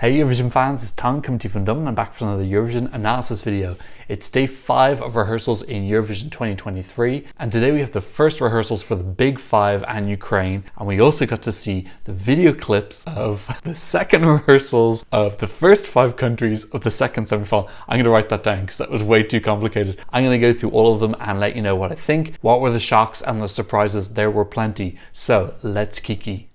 Hey Eurovision fans, it's Tom coming to you from Dublin. I'm back for another Eurovision analysis video. It's day 5 of rehearsals in Eurovision 2023, and today we have the first rehearsals for the Big Five and Ukraine, and we also got to see the video clips of the second rehearsals of the first 5 countries of the second semi-final. I'm going to write that down because that was way too complicated. I'm going to go through all of them and let you know what I think. What were the shocks and the surprises? There were plenty. So let's kiki.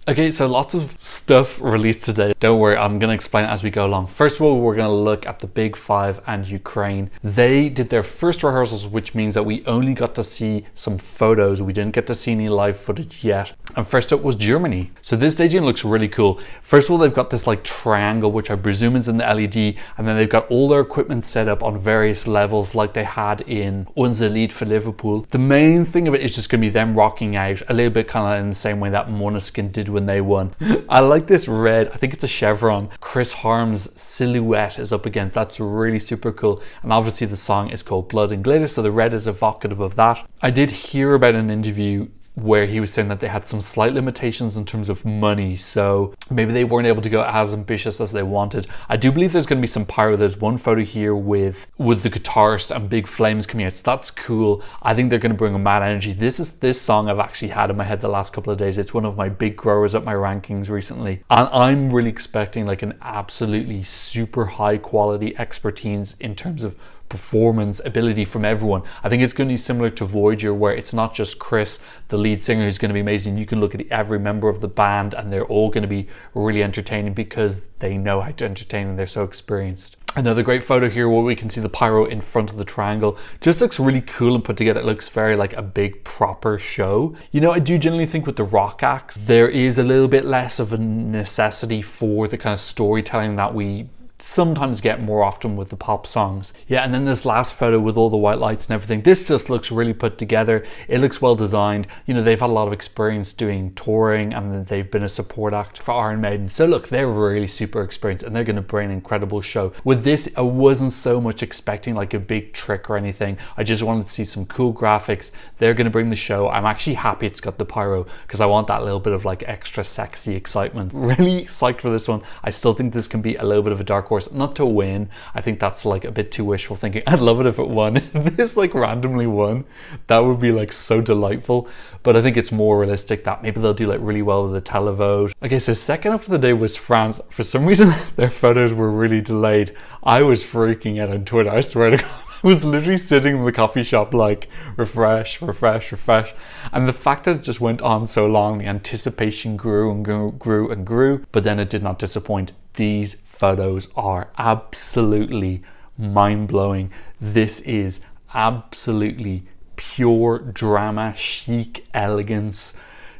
Okay, so lots of stuff released today. Don't worry, I'm going to explain it as we go along. First of all, we're going to look at the Big Five and Ukraine. They did their first rehearsals, which means that we only got to see some photos. We didn't get to see any live footage yet. And first up was Germany. So this staging looks really cool. First of all, they've got this like triangle, which I presume is in the LED. And then they've got all their equipment set up on various levels like they had in Unser Lied for Liverpool. The main thing of it is just going to be them rocking out a little bit kind of in the same way that Måneskin did when they won. I like this red, I think it's a chevron, Chris Harm's silhouette is up against. That's really super cool. And obviously the song is called Blood and Glitter, so the red is evocative of that. I did hear about an interview where he was saying that they had some slight limitations in terms of money, so maybe they weren't able to go as ambitious as they wanted. I do believe there's going to be some pyro. There's one photo here with the guitarist and big flames coming out, so that's cool. I think they're going to bring a mad energy. This song I've actually had in my head the last couple of days. It's one of my big growers up my rankings recently, and I'm really expecting like an absolutely super high quality expertise in terms of performance ability from everyone. I think it's going to be similar to Voyager, where it's not just Chris, the lead singer, who's going to be amazing. You can look at every member of the band and they're all going to be really entertaining because they know how to entertain and they're so experienced. Another great photo here where we can see the pyro in front of the triangle. Just looks really cool and put together. It looks very like a big proper show. You know, I do generally think with the rock acts, there is a little bit less of a necessity for the kind of storytelling that we sometimes get more often with the pop songs. Yeah, and then this last photo with all the white lights and everything, this just looks really put together. It looks well designed. You know, they've had a lot of experience doing touring and they've been a support act for Iron Maiden. So look, they're really super experienced and they're going to bring an incredible show. With this, I wasn't so much expecting like a big trick or anything. I just wanted to see some cool graphics. They're going to bring the show. I'm actually happy it's got the pyro because I want that little bit of like extra sexy excitement. Really psyched for this one. I still think this can be a little bit of a dark horse, not to win. I think that's like a bit too wishful thinking. I'd love it if it won. If this like randomly won, that would be like so delightful. But I think it's more realistic that maybe they'll do like really well with the televote. Okay, so second up for the day was France. For some reason, their photos were really delayed. I was freaking out on Twitter, I swear to God. I was literally sitting in the coffee shop like refresh, refresh, refresh. And the fact that it just went on so long, the anticipation grew and grew and grew, but then it did not disappoint. These photos are absolutely mind-blowing. This is absolutely pure drama, chic elegance,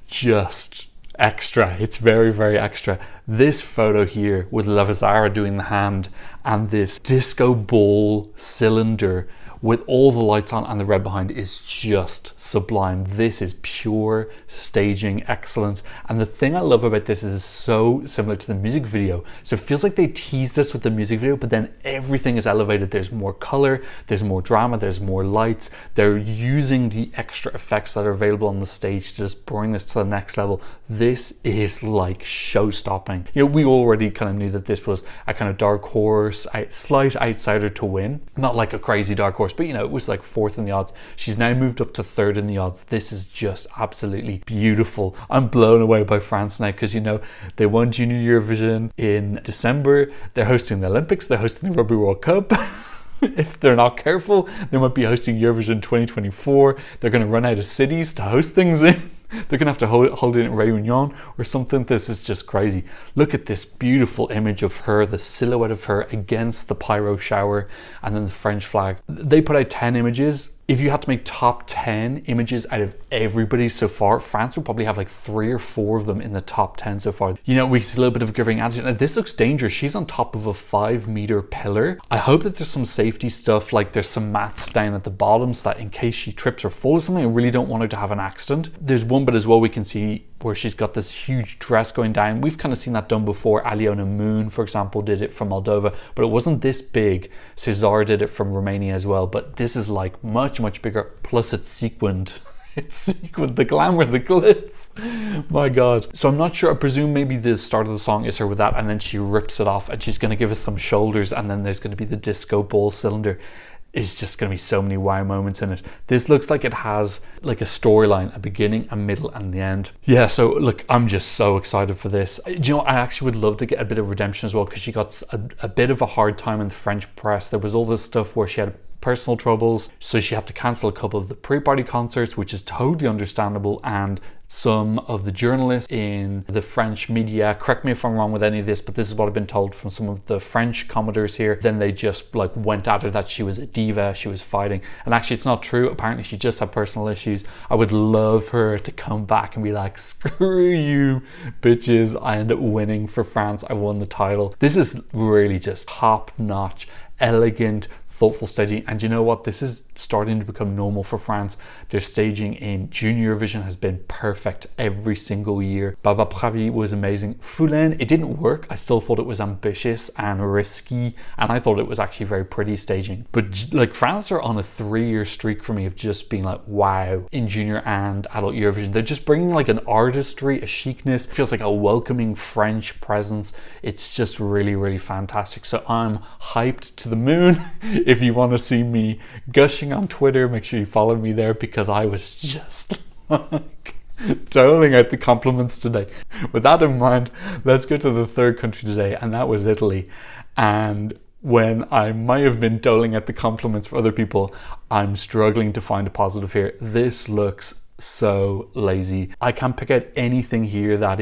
just extra. It's very, very extra. This photo here with Lavazara doing the hand and this disco ball cylinder with all the lights on and the red behind is just sublime. This is pure staging excellence. And the thing I love about this is it's so similar to the music video. So it feels like they teased us with the music video, but then everything is elevated. There's more color, there's more drama, there's more lights. They're using the extra effects that are available on the stage to just bring this to the next level. This is like show-stopping. You know, we already kind of knew that this was a kind of dark horse, a slight outsider to win. Not like a crazy dark horse, but you know, it was like 4th in the odds. She's now moved up to 3rd in the odds. This is just absolutely beautiful. I'm blown away by France now because, you know, they won Junior Eurovision in December. They're hosting the Olympics. They're hosting the Rugby World Cup. If they're not careful, they might be hosting Eurovision 2024. They're going to run out of cities to host things in. They're going to have to hold it in Réunion or something. This is just crazy. Look at this beautiful image of her, the silhouette of her against the pyro shower and then the French flag. They put out 10 images. If you had to make top 10 images out of everybody so far, France would probably have like 3 or 4 of them in the top 10 so far. You know, we see a little bit of a giving attitude. Now, this looks dangerous. She's on top of a 5-meter pillar. I hope that there's some safety stuff, like there's some mats down at the bottom so that in case she trips or falls or something, I really don't want her to have an accident. There's one bit as well we can see where she's got this huge dress going down. We've kind of seen that done before. Aliona Moon, for example, did it from Moldova, but it wasn't this big. Cesar did it from Romania as well, but this is like much, much bigger, plus it's sequined. It's sequin, the glamour, the glitz. My God. So I'm not sure. I presume maybe the start of the song is her with that, and then she rips it off and she's going to give us some shoulders, and then there's going to be the disco ball cylinder. It's just going to be so many wow moments in it. This looks like it has like a storyline, a beginning, a middle, and the end. Yeah, so look, I'm just so excited for this. Do you know, I actually would love to get a bit of redemption as well, because she got a bit of a hard time in the French press. There was all this stuff where she had personal troubles, so she had to cancel a couple of the pre-party concerts, which is totally understandable, and some of the journalists in the French media, correct me if I'm wrong with any of this, but this is what I've been told from some of the French commenters here, then they just like went at her that she was a diva, she was fighting, and actually it's not true. Apparently she just had personal issues. I would love her to come back and be like, screw you bitches, I end up winning for France, I won the title. This is really just top-notch, elegant, thoughtful staging. And you know what, this is starting to become normal for France. Their staging in Junior Eurovision has been perfect every single year. Baba Pravi was amazing. Foulaine, it didn't work. I still thought it was ambitious and risky, and I thought it was actually very pretty staging. But like, France are on a 3-year streak for me of just being like, wow, in Junior and Adult Eurovision. They're just bringing like an artistry, a chicness. It feels like a welcoming French presence. It's just really, really fantastic. So I'm hyped to the moon. If you want to see me gushing on Twitter, make sure you follow me there, because I was just like doling out the compliments today. With that in mind, let's go to the third country today, and that was Italy. And when I might have been doling out the compliments for other people, I'm struggling to find a positive here. This looks so lazy. I can't pick out anything here that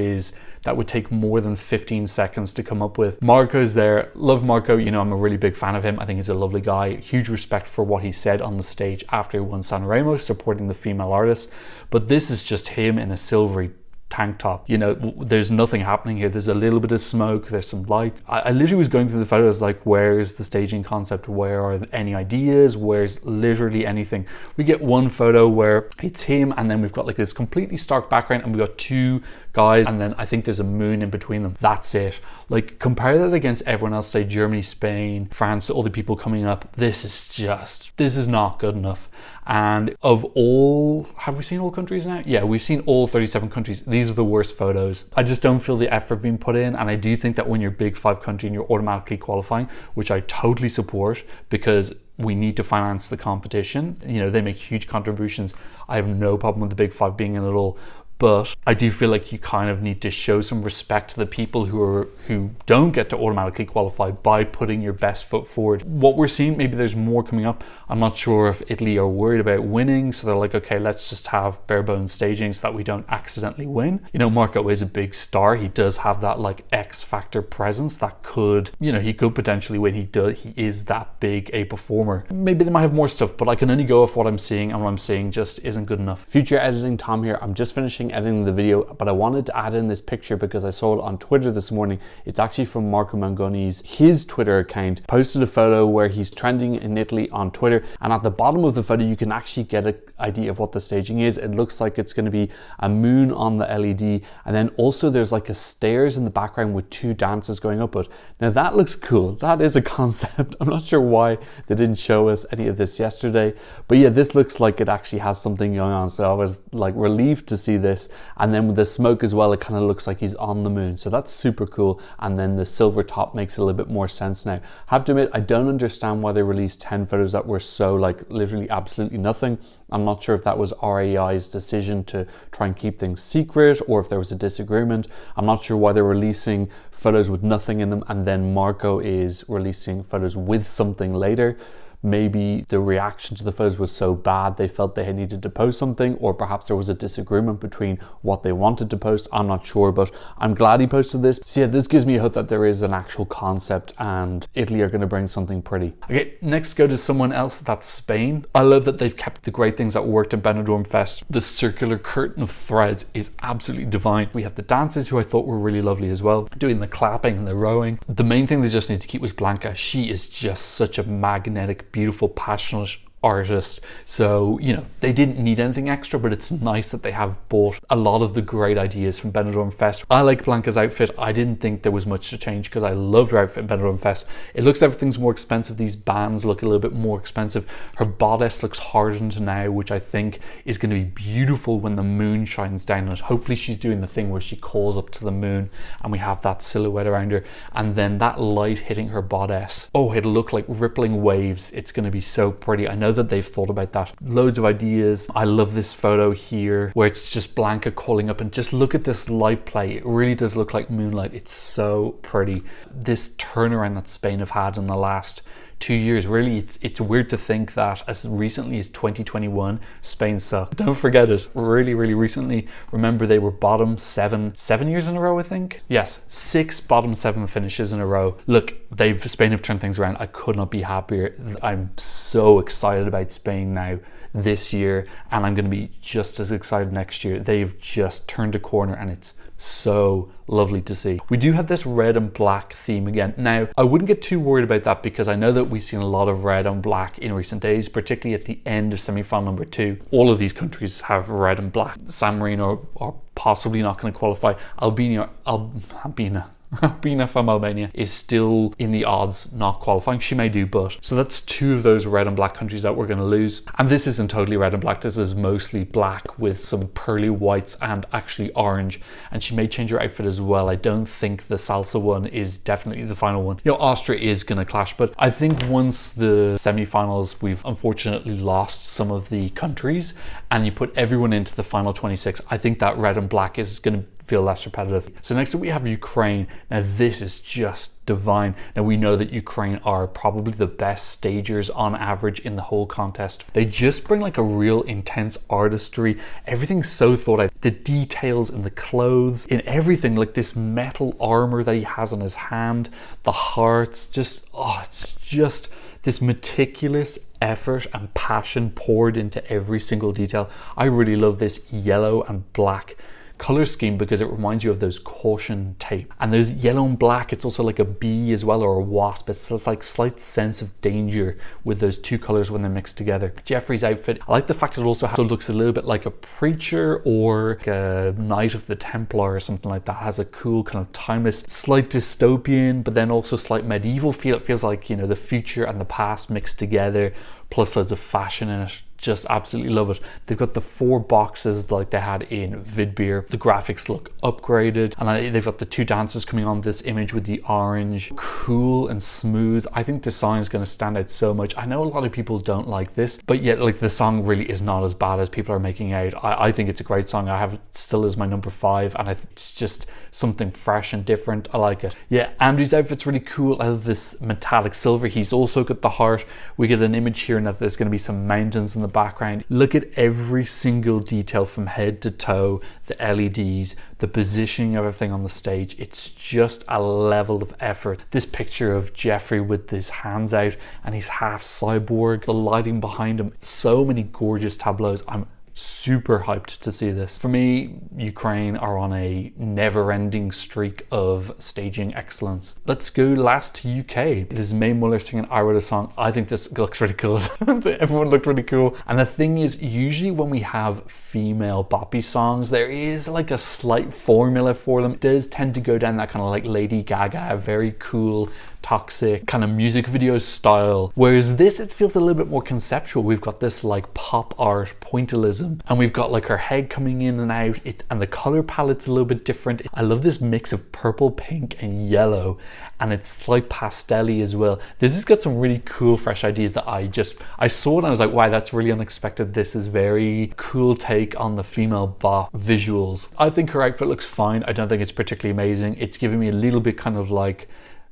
would take more than 15 seconds to come up with. Marco's there. Love Marco. You know, I'm a really big fan of him. I think he's a lovely guy. Huge respect for what he said on the stage after he won Sanremo, supporting the female artists. But this is just him in a silvery tank top. You know, there's nothing happening here. There's a little bit of smoke, there's some light. I literally was going through the photos like, where's the staging concept? Where are any ideas? Where's literally anything? We get one photo where it's him, and then we've got like this completely stark background, and we've got two guys, and then I think there's a moon in between them. That's it. Like, compare that against everyone else, say Germany, Spain, France, all the people coming up. This is not good enough. And of all, have we seen all countries now? Yeah, we've seen all 37 countries. These are the worst photos. I just don't feel the effort being put in, and I do think that when you're big five country and you're automatically qualifying, which I totally support, because we need to finance the competition. You know, they make huge contributions. I have no problem with the big five being in it all. But I do feel like you kind of need to show some respect to the people who don't get to automatically qualify by putting your best foot forward. What we're seeing, maybe there's more coming up. I'm not sure if Italy are worried about winning, so they're like, okay, let's just have bare bones staging so that we don't accidentally win. You know, Marco is a big star. He does have that like X factor presence that could, you know, he could potentially win. He is that big a performer. Maybe they might have more stuff, but I can only go off what I'm seeing, and what I'm seeing just isn't good enough. Future editing Tom here. I'm just finishing editing the video, but I wanted to add in this picture because I saw it on Twitter this morning. It's actually from Marco Mangoni's his Twitter account. Posted a photo where he's trending in Italy on Twitter, and at the bottom of the photo you can actually get an idea of what the staging is. It looks like it's going to be a moon on the LED, and then also there's like a stairs in the background with two dancers going up it. Now that looks cool. That is a concept. I'm not sure why they didn't show us any of this yesterday, but yeah, this looks like it actually has something going on, so I was like relieved to see this. And then with the smoke as well, it kind of looks like he's on the moon, so that's super cool. And then the silver top makes a little bit more sense now. Have to admit, I don't understand why they released 10 photos that were so like literally absolutely nothing. I'm not sure if that was RAI's decision to try and keep things secret, or if there was a disagreement. I'm not sure why they're releasing photos with nothing in them, and then Marco is releasing photos with something later. Maybe the reaction to the photos was so bad they felt they needed to post something, or perhaps there was a disagreement between what they wanted to post. I'm not sure, but I'm glad he posted this. So yeah, this gives me hope that there is an actual concept and Italy are going to bring something pretty. Okay, next go to someone else. That's Spain. I love that they've kept the great things that worked in Benidorm Fest. The circular curtain of threads is absolutely divine. We have the dancers, who I thought were really lovely as well, doing the clapping and the rowing. The main thing they just need to keep was Blanca. She is just such a magnetic, beautiful, passionate artist, so you know they didn't need anything extra, but it's nice that they have bought a lot of the great ideas from Benidorm Fest. I like Blanca's outfit. I didn't think there was much to change because I loved her outfit in Benidorm Fest. It looks everything's more expensive. These bands look a little bit more expensive. Her bodice looks hardened now, which I think is going to be beautiful when the moon shines down on it. Hopefully she's doing the thing where she calls up to the moon and we have that silhouette around her, and then that light hitting her bodice. Oh, it'll look like rippling waves. It's going to be so pretty. I know that they've thought about that. Loads of ideas. I love this photo here where it's just Blanca calling up, and just look at this light play. It really does look like moonlight. It's so pretty. This turnaround that Spain have had in the last 2 years, really, it's weird to think that as recently as 2021 Spain sucked. Don't forget it. Really recently. Remember, they were bottom seven years in a row, I think. Yes, 6 bottom 7 finishes in a row. Look, Spain have turned things around. I could not be happier. I'm so excited about Spain now this year, and I'm going to be just as excited next year. They've just turned a corner, and it's so lovely to see. We do have this red and black theme again. Now, I wouldn't get too worried about that because I know that we've seen a lot of red and black in recent days, particularly at the end of semi-final number 2. All of these countries have red and black. San Marino are possibly not going to qualify. Albania from Albania is still in the odds not qualifying. She may do, but so that's 2 of those red and black countries that we're going to lose. And this isn't totally red and black. This is mostly black with some pearly whites and actually orange. And she may change her outfit as well. I don't think the salsa one is definitely the final one. You know, Austria is going to clash, but I think once the semi-finals, we've unfortunately lost some of the countries, and you put everyone into the final 26, I think that red and black is going to feel less repetitive. So next up we have Ukraine. Now this is just divine. Now we know that Ukraine are probably the best stagers on average in the whole contest. They just bring like a real intense artistry. Everything's so thought out. The details in the clothes, in everything, like this metal armor that he has on his hand, the hearts, just, oh, it's just this meticulous effort and passion poured into every single detail. I really love this yellow and black color scheme because it reminds you of those caution tape, and there's yellow and black. It's also like a bee as well, or a wasp. It's like slight sense of danger with those 2 colors when they're mixed together. Jeffrey's outfit, I like the fact it also looks a little bit like a preacher or like a Knight of the Templar or something like that. It has a cool kind of timeless, slight dystopian, but then also slight medieval feel. It feels like, you know, the future and the past mixed together, plus loads of fashion in it. Just absolutely love it. They've got the 4 boxes like they had in Vidbeer. The graphics look upgraded, and they've got the 2 dancers coming on this image with the orange. Cool and smooth. I think this song is going to stand out so much. I know a lot of people don't like this, but yet like the song really is not as bad as people are making out. I think it's a great song. I have it still as my number 5, and it's just something fresh and different. I like it. Yeah, Andrew's outfit's really cool. I love this metallic silver. He's also got the heart. We get an image here and that there's going to be some mountains in the background. Look at every single detail from head to toe, the LEDs, the positioning of everything on the stage. It's just a level of effort. This picture of Jeffrey with his hands out and he's half cyborg, the lighting behind him, so many gorgeous tableaus. I'm super hyped to see this. For me, Ukraine are on a never-ending streak of staging excellence. Let's go last to UK. This is Mae Muller singing I Wrote a Song. I think this looks really cool. Everyone looked really cool. And the thing is, usually when we have female boppy songs, there is like a slight formula for them. It does tend to go down that kind of like Lady Gaga, very cool, toxic kind of music video style, whereas this, it feels a little bit more conceptual. We've got this like pop art pointillism, and we've got like her head coming in and out, and the color palette's a little bit different. I love this mix of purple, pink and yellow, and it's like pastel-y as well. This has got some really cool fresh ideas that I saw it and I was like, wow, that's really unexpected. This is very cool take on the female bop visuals. I think her outfit looks fine. I don't think it's particularly amazing. It's giving me a little bit kind of like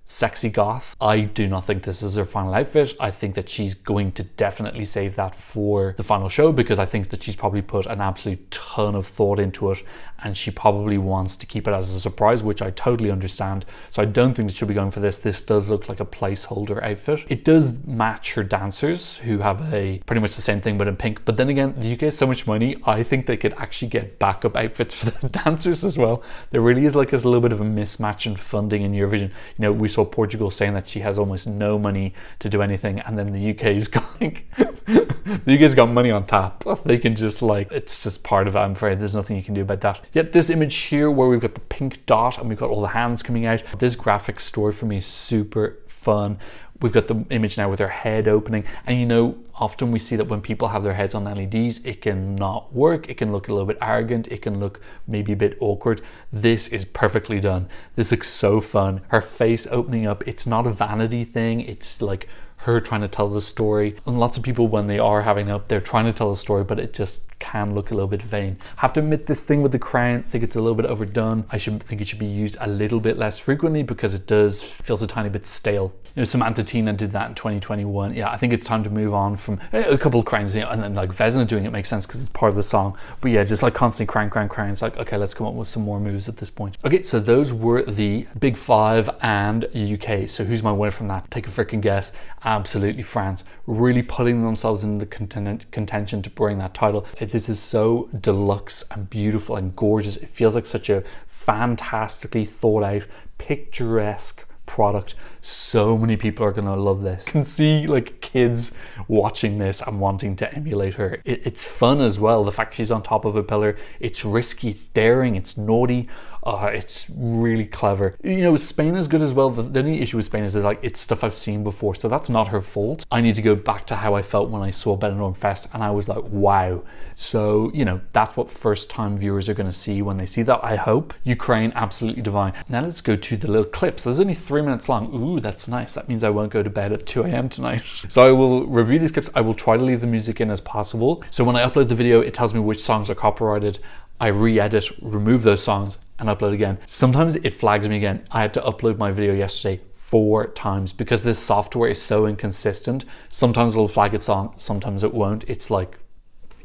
sexy goth. I do not think this is her final outfit. I think that she's going to definitely save that for the final show, because I think that she's probably put an absolute ton of thought into it, and she probably wants to keep it as a surprise, which I totally understand. So I don't think that she'll be going for this. This does look like a placeholder outfit. It does match her dancers, who have a pretty much the same thing but in pink. But then again, the UK has so much money, I think they could actually get backup outfits for the dancers as well. There really is like a little bit of a mismatch in funding in Eurovision. You know, we saw Portugal saying that she has almost no money to do anything, and then the UK is going You guys got money on tap. They can just like, it's just part of it, I'm afraid. There's nothing you can do about that. Yet this image here where we've got the pink dot and we've got all the hands coming out. This graphic story for me is super fun. We've got the image now with their head opening, and you know, often we see that when people have their heads on LEDs, it can not work, it can look a little bit arrogant, it can look maybe a bit awkward. This is perfectly done. This looks so fun. Her face opening up, it's not a vanity thing, it's like her trying to tell the story. And lots of people, when they are having up, they're trying to tell a story, but it just can look a little bit vain. I have to admit, this thing with the crown, I think it's a little bit overdone. I think it should be used a little bit less frequently because it feels a tiny bit stale. You know, Samantha Tina did that in 2021. Yeah, I think it's time to move on from a couple of crowns, you know, and then like Vesna doing it makes sense because it's part of the song. But yeah, just like constantly crown. It's like, okay, let's come up with some more moves at this point. Okay, so those were the Big Five and UK. So who's my winner from that? Take a freaking guess. Absolutely France. Really putting themselves in the contention to bring that title. This is so deluxe and beautiful and gorgeous. It feels like such a fantastically thought out, picturesque product. So many people are gonna love this. I can see like kids watching this and wanting to emulate her. It's fun as well. The fact she's on top of a pillar, it's risky, it's daring, it's naughty. It's really clever. You know, Spain is good as well. The only issue with Spain is that like it's stuff I've seen before, so that's not her fault. I need to go back to how I felt when I saw Benidorm Fest, and I was like, wow. So, you know, that's what first time viewers are gonna see when they see that, I hope. Ukraine, absolutely divine. Now let's go to the little clips. There's only 3 minutes long. Ooh, that's nice. That means I won't go to bed at 2 a.m. tonight. So I will review these clips. I will try to leave the music in as possible. So when I upload the video, it tells me which songs are copyrighted. I re-edit, remove those songs, and upload again. Sometimes it flags me again. I had to upload my video yesterday 4 times because this software is so inconsistent. Sometimes it'll flag its song, sometimes it won't. It's like,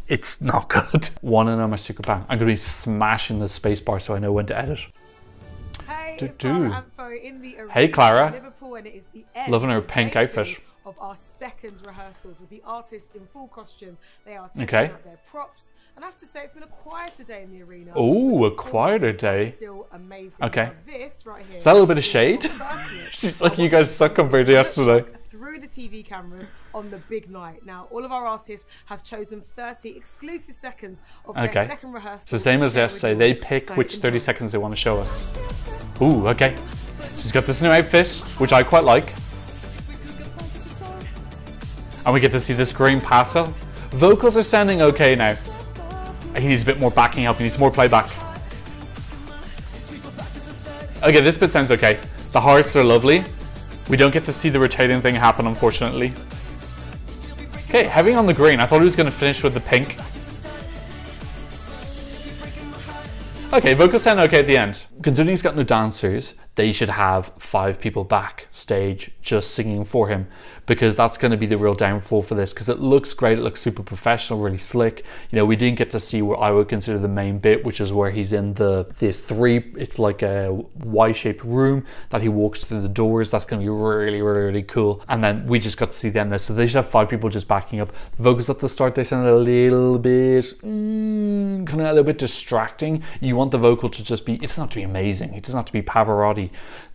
it's not good. Wanna know my secret plan? I'm gonna be smashing the spacebar so I know when to edit. Hey, it's Clara Amfo in the arena, hey Clara, Liverpool, and it is the end loving her pink outfit of our second rehearsals with the artists in full costume. They are testing out their props, and I have to say it's been a quieter day in the arena. Oh, a quieter day. Still amazing. Okay. Now this right here. Is that a little bit of shade? She's like, you guys suck compared to yesterday. Through the TV cameras on the big night. Now, all of our artists have chosen 30 exclusive seconds of their second rehearsal. It's the same as yesterday. They pick which 30 seconds they want to show us. Ooh, okay. She's got this new outfit, which I quite like. And we get to see this green pastel. Vocals are sounding okay now. He needs a bit more backing help. He needs more playback. Okay, this bit sounds okay. The hearts are lovely. We don't get to see the rotating thing happen, unfortunately. Okay, heavy on the green. I thought he was going to finish with the pink. Okay, vocals sound okay at the end. Considering he's got no dancers, they should have 5 people backstage just singing for him, because that's going to be the real downfall for this, because it looks great, it looks super professional, really slick. You know, we didn't get to see what I would consider the main bit, which is where he's in it's like a Y-shaped room that he walks through the doors. That's going to be really cool. And then we just got to see the end there. So they should have 5 people just backing up. The vocals at the start, they sound a little bit kind of a little bit distracting. You want the vocal to just be, it doesn't have to be amazing, it doesn't have to be Pavarotti,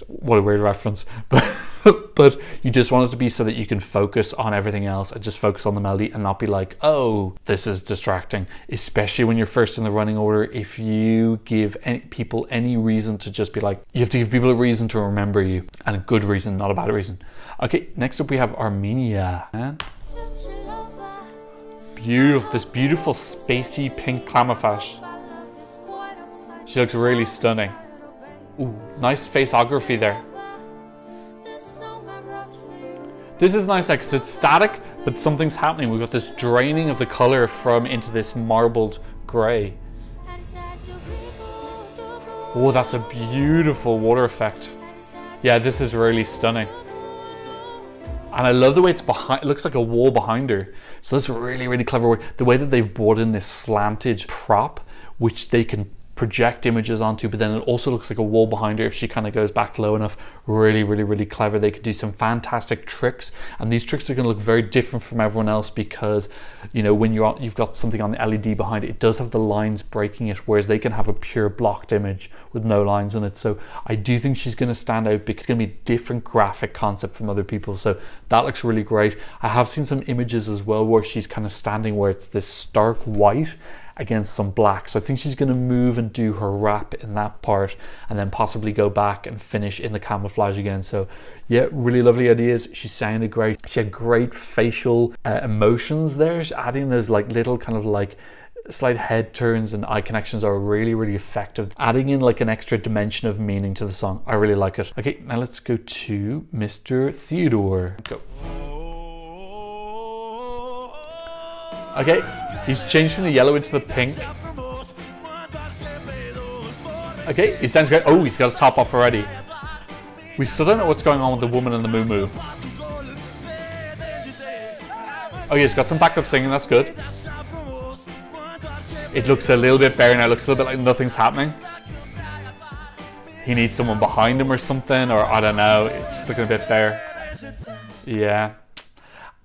what a weird reference, but you just want it to be so that you can focus on everything else and just focus on the melody and not be like, oh, this is distracting. Especially when you're first in the running order, if you give people any reason to just be like, you have to give people a reason to remember you, and a good reason, not a bad reason. Okay, next up we have Armenia. Beautiful, this beautiful spacey pink camouflage. She looks really stunning. Ooh, nice faceography there. This is nice because it's static, but something's happening. We've got this draining of the color from into this marbled gray. Oh, that's a beautiful water effect. Yeah, this is really stunning. And I love the way it's behind, it looks like a wall behind her. So that's really clever way. The way that they've brought in this slanted prop, which they can project images onto, but then it also looks like a wall behind her if she kind of goes back low enough. Really, really, really clever. They could do some fantastic tricks, and these tricks are going to look very different from everyone else because, you know, when you've got something on the LED behind it, it does have the lines breaking it, whereas they can have a pure blocked image with no lines in it. So I do think she's going to stand out because it's going to be a different graphic concept from other people. So that looks really great. I have seen some images as well where she's kind of standing where it's this stark white against some black. So I think she's going to move and do her rap in that part and then possibly go back and finish in the camouflage again. So yeah, really lovely ideas. She sounded great. She had great facial emotions there. She's adding those like little kind of like slight head turns and eye connections are really, really effective. Adding in like an extra dimension of meaning to the song. I really like it. Okay, now let's go to Mr. Theodore. Go. Okay, he's changed from the yellow into the pink. Okay, he sounds great. Oh, he's got his top off already. We still don't know what's going on with the woman and the moo-moo. Okay, he's got some backup singing, that's good. It looks a little bit bare now, it looks a little bit like nothing's happening. He needs someone behind him or something, or I don't know, it's just looking a bit bare. Yeah.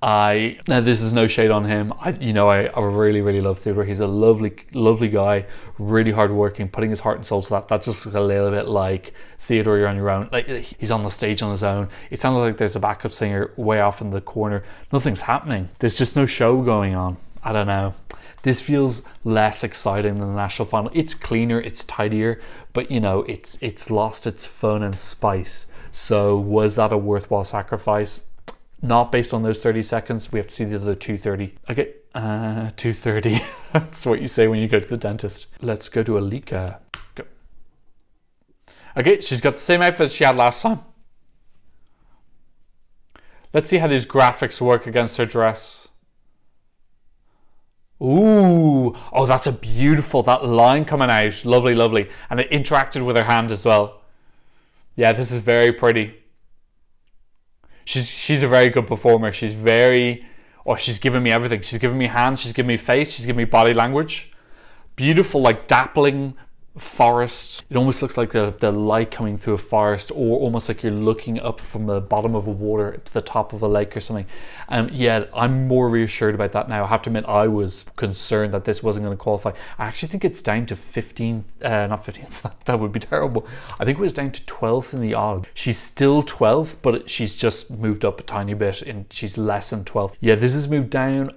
Now this is no shade on him. I really, really love Theodore. He's a lovely, lovely guy, really hardworking, putting his heart and soul to that. That just looks a little bit like Theodore, you're on your own. Like he's on the stage on his own. It sounded like there's a backup singer way off in the corner. Nothing's happening. There's just no show going on. I don't know. This feels less exciting than the national final. It's cleaner, it's tidier, but you know, it's lost its fun and spice. So was that a worthwhile sacrifice? Not based on those 30 seconds. We have to see the other 230. Okay, 230. That's what you say when you go to the dentist. Let's go to Alika. Go. Okay, she's got the same outfit she had last time. Let's see how these graphics work against her dress. Ooh, oh, that's a beautiful, that line coming out. Lovely, lovely. And it interacted with her hand as well. Yeah, this is very pretty. She's a very good performer. She's giving me everything. She's giving me hands, she's giving me face, she's giving me body language. Beautiful, like dappling forest. It almost looks like the light coming through a forest, or almost like you're looking up from the bottom of a water to the top of a lake or something. Yeah, I'm more reassured about that now. I have to admit, I was concerned that this wasn't going to qualify. I actually think it's down to 15th, not 15th, that would be terrible. I think it was down to 12th in the odds. She's still 12th, but she's just moved up a tiny bit and she's less than 12th. Yeah, this has moved down.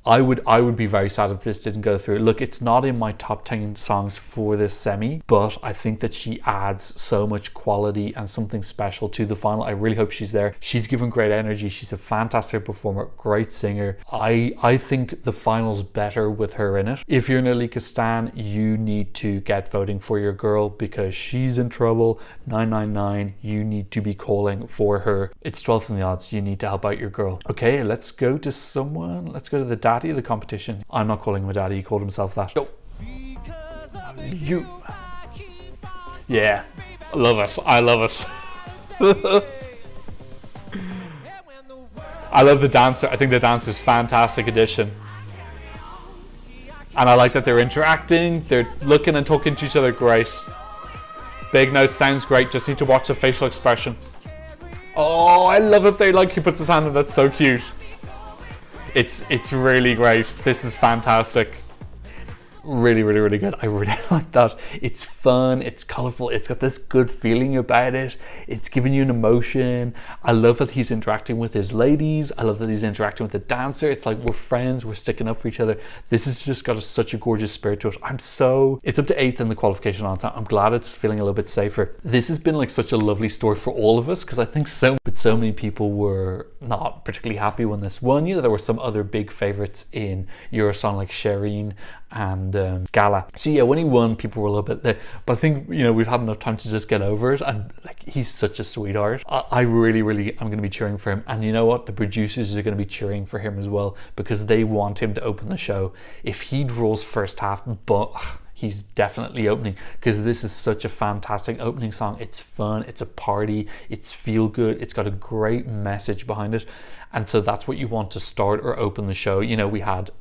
I would be very sad if this didn't go through. Look, it's not in my top 10 songs for this semi, but I think that she adds so much quality and something special to the final. I really hope she's there. She's given great energy. She's a fantastic performer, great singer. I think the final's better with her in it. If you're an Alika stan, you need to get voting for your girl because she's in trouble. 999, you need to be calling for her. It's 12th in the odds. You need to help out your girl. Okay, let's go to someone. Let's go to the daddy of the competition. I'm not calling him a daddy. He called himself that. Go. You. Yeah, I love it. I love it. I love the dancer. I think the dancer's fantastic addition. And I like that they're interacting. They're looking and talking to each other. Great. Big Note sounds great. Just need to watch the facial expression. Oh, I love it. They like he puts his hand in. That's so cute. It's really great. This is fantastic. Really, really, really good. I really like that. It's fun, it's colorful, it's got this good feeling about it. It's giving you an emotion. I love that he's interacting with his ladies. I love that he's interacting with the dancer. It's like we're friends, we're sticking up for each other. This has just got such a gorgeous spirit to it. It's up to 8th in the qualification on time. I'm glad it's feeling a little bit safer. This has been like such a lovely story for all of us because I think so many people were not particularly happy when this won. You know, there were some other big favorites in Eurosong like Shireen and Gala. So yeah, when he won, people were a little bit there, but I think, you know, we've had enough time to just get over it, and like he's such a sweetheart. I really, really am going to be cheering for him, and you know what, the producers are going to be cheering for him as well because they want him to open the show. If he draws first half, but he's definitely opening because this is such a fantastic opening song. It's fun, it's a party, it's feel good, it's got a great message behind it. And so that's what you want to start or open the show. You know, we had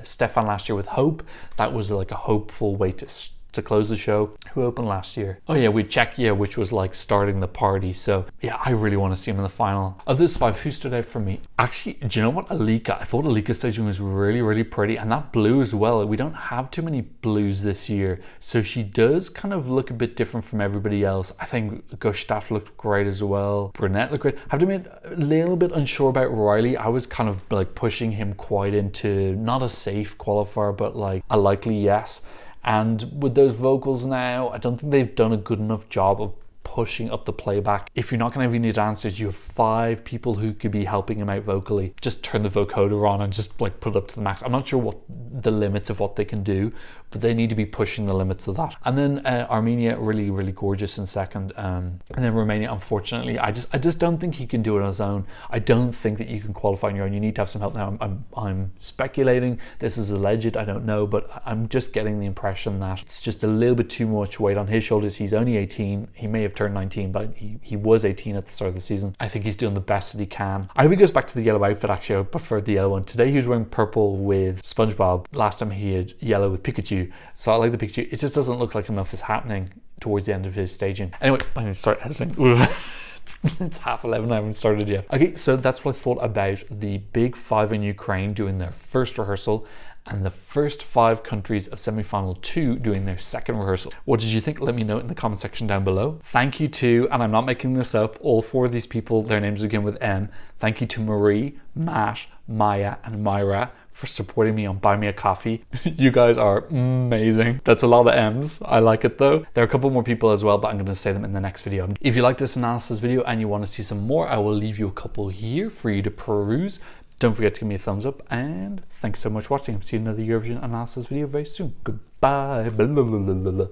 Stefan last year with Hope. That was like a hopeful way to to close the show. Who opened last year? Oh yeah, we had Czechia, which was like starting the party. So yeah, I really want to see him in the final. Of this 5, who stood out for me? Actually, do you know what? Alika. I thought Alika's staging was really, really pretty, and that blue as well. We don't have too many blues this year, so she does kind of look a bit different from everybody else. I think Gustav looked great as well. Brunette looked great. I have to admit, a little bit unsure about Riley. I was kind of like pushing him quite into not a safe qualifier, but like a likely yes. And with those vocals now, I don't think they've done a good enough job of pushing up the playback. If you're not going to have any dancers, you have 5 people who could be helping him out vocally. Just turn the vocoder on and just like put it up to the max. I'm not sure what the limits of what they can do, but they need to be pushing the limits of that. And then Armenia, really, really gorgeous in second. And then Romania, unfortunately, I just don't think he can do it on his own. I don't think that you can qualify on your own. You need to have some help. Now, I'm speculating. This is alleged. I don't know, but I'm just getting the impression that it's just a little bit too much weight on his shoulders. He's only 18. He may have turned 19, but he was 18 at the start of the season. I think he's doing the best that he can. I hope he goes back to the yellow outfit. Actually, I preferred the yellow one. Today he was wearing purple with SpongeBob. Last time he had yellow with Pikachu. So I like the Pikachu. It just doesn't look like enough is happening towards the end of his staging. Anyway, I'm going to start editing. It's 11:30, I haven't started yet. Okay, so that's what I thought about the big 5 in Ukraine doing their first rehearsal, and the first 5 countries of semi-final 2 doing their second rehearsal. What did you think? Let me know in the comment section down below. Thank you to, and I'm not making this up, all 4 of these people, their names begin with M. Thank you to Marie, Matt, Maya, and Myra for supporting me on Buy Me a Coffee. You guys are amazing. That's a lot of M's. I like it though. There are a couple more people as well, but I'm going to say them in the next video. If you like this analysis video and you want to see some more, I will leave you a couple here for you to peruse. Don't forget to give me a thumbs up, and thanks so much for watching. I'll see you in another Eurovision analysis video very soon. Goodbye. Blah, blah, blah, blah, blah.